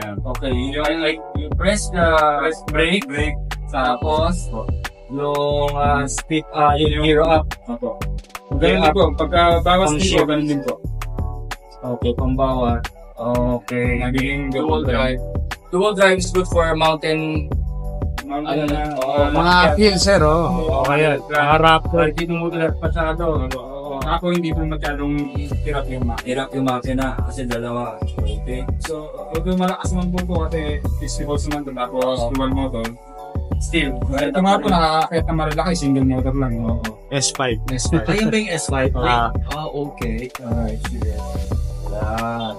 Yan. Okay, you press the brake, tapos yung speed, yung gear up. Opo. Ganun din po, pagka bawas din po, ganun din po. Okay, pambawa. Okay. Naging Dual drive. Dual drive is good for mountain. Mga hill, sir, okay yan. Harap. Hindi tumutulat pasado. Ako hindi po masyadong hirap yung makina. Hirap yung makina kasi dalawa. Okay. So, although malakas man po kasi festival naman doon tapos dual motor. Still. Ito nga po nakakakit na malalaki, single motor lang. S5. Ayun ba yung S5? Okay. Alright, sige. Yan.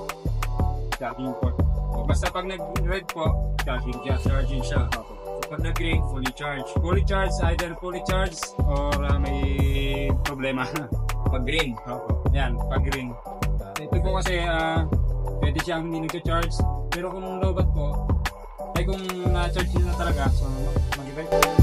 Charging po. Basta pag nag-red po, charging siya. Pag nag-green, fully charged. Fully charged, either fully charged or may problema. Pag green. Yan, pag green. Ito po kasi pwede siyang hindi nag-charge. Pero kung low bat po, ay kung na-charge na talaga, so mag-drive.